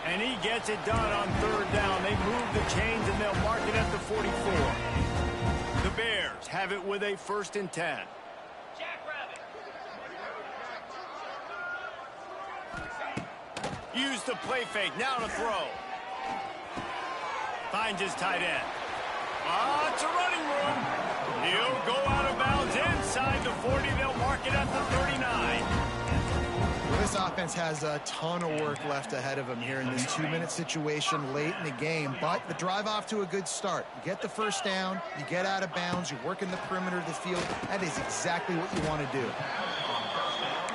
And he gets it done on third down. They move the chains, and they'll mark it at the 44. The Bears have it with a 1st and 10. Use the play fake. Now to throw. Finds his tight end. It's a running room. He'll go out of bounds inside the 40. They'll mark it at the 39. This offense has a ton of work left ahead of them here in this 2-minute situation late in the game, but the drive off to a good start. You get the first down, you get out of bounds, you're working the perimeter of the field. That is exactly what you want to do.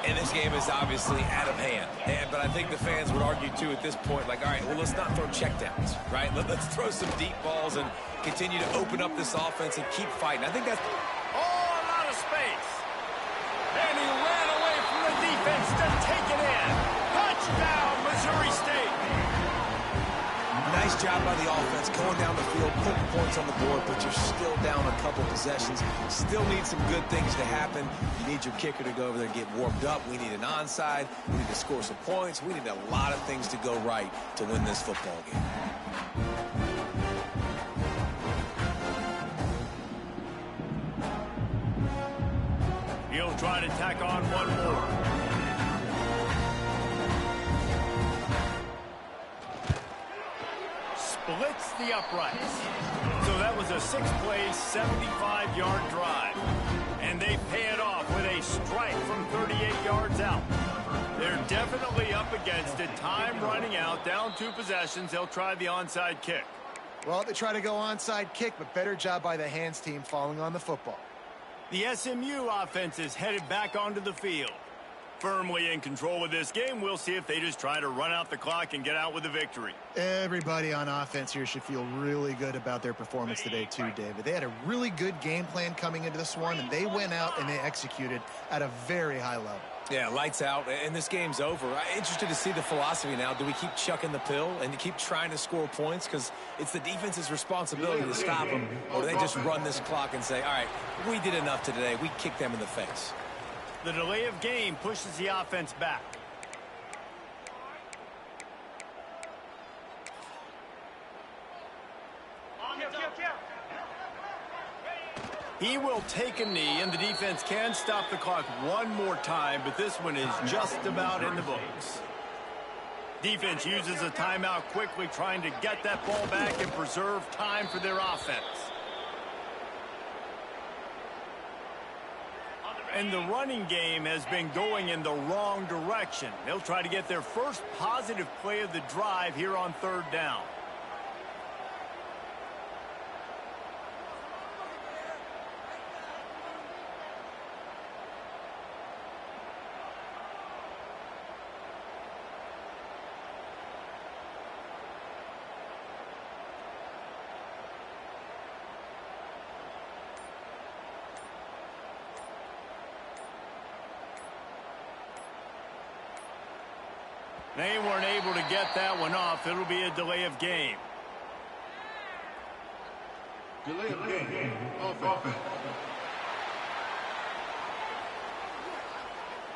And this game is obviously out of hand. But I think the fans would argue, too, at this point, like, all right, well, let's not throw checkdowns, right? Let's throw some deep balls and continue to open up this offense and keep fighting. I think that's... Oh, a lot of space. And he ran away from the defense to take it in. Touchdown, Missouri State. Nice job by the offense going down the field, putting points on the board, but you're still down a couple possessions. Still need some good things to happen. You need your kicker to go over there and get warmed up. We need an onside. We need to score some points. We need a lot of things to go right to win this football game. He'll try to tack on one more. Splits the uprights. So that was a 6-play, 75-yard drive. And they pay it off with a strike from 38 yards out. They're definitely up against it. Time running out, down 2 possessions. They'll try the onside kick. Well, they try to go onside kick, but better job by the hands team falling on the football. The SMU offense is headed back onto the field. Firmly in control of this game. We'll see if they just try to run out the clock and get out with a victory. Everybody on offense here should feel really good about their performance today too, David. They had a really good game plan coming into this one, and they went out and they executed at a very high level. Yeah, lights out, and this game's over. I'm interested to see the philosophy now. Do we keep chucking the pill and keep trying to score points? Because it's the defense's responsibility to stop them. Or do they just run this clock and say, all right, we did enough today. We kicked them in the face. The delay of game pushes the offense back. He will take a knee, and the defense can stop the clock one more time, but this one is just about in the books. Defense uses a timeout quickly, trying to get that ball back and preserve time for their offense. And the running game has been going in the wrong direction. They'll try to get their first positive play of the drive here on third down. They weren't able to get that one off. It'll be a delay of game. Delay of game. Offense.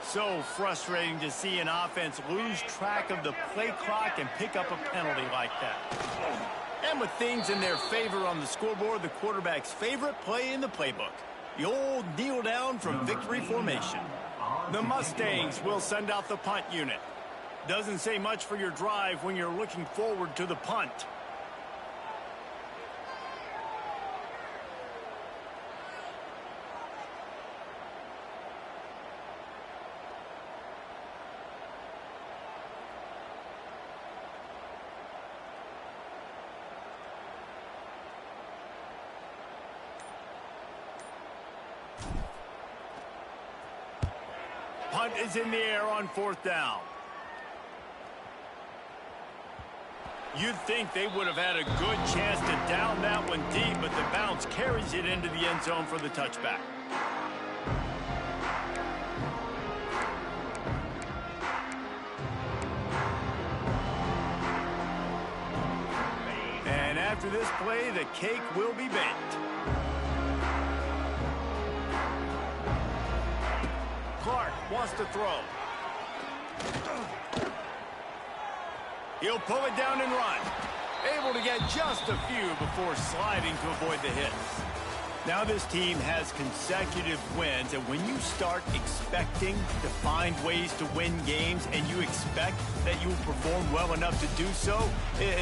So frustrating to see an offense lose track of the play clock and pick up a penalty like that. And with things in their favor on the scoreboard, the quarterback's favorite play in the playbook. The old kneel down from victory formation. The Mustangs will send out the punt unit. Doesn't say much for your drive when you're looking forward to the punt. Punt is in the air on 4th down. You'd think they would have had a good chance to down that one deep, but the bounce carries it into the end zone for the touchback. And after this play, the cake will be baked. Clark wants to throw. He'll pull it down and run. Able to get just a few before sliding to avoid the hit. Now this team has consecutive wins, and when you start expecting to find ways to win games and you expect that you will perform well enough to do so,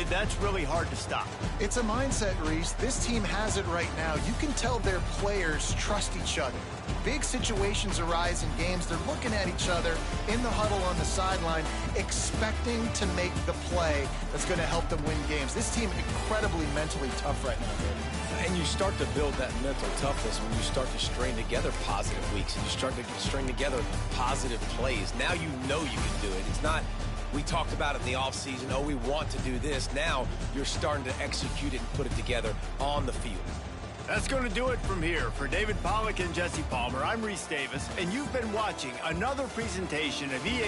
that's really hard to stop. It's a mindset, Reese. This team has it right now. You can tell their players trust each other. Big situations arise in games. They're looking at each other in the huddle on the sideline, expecting to make the play that's going to help them win games. This team incredibly mentally tough right now, David. And you start to build that mental toughness when you start to string together positive weeks and you start to string together positive plays. Now you know you can do it. It's not, we talked about it in the offseason, oh, we want to do this. Now you're starting to execute it and put it together on the field. That's going to do it from here. For David Pollack and Jesse Palmer, I'm Reese Davis, and you've been watching another presentation of EA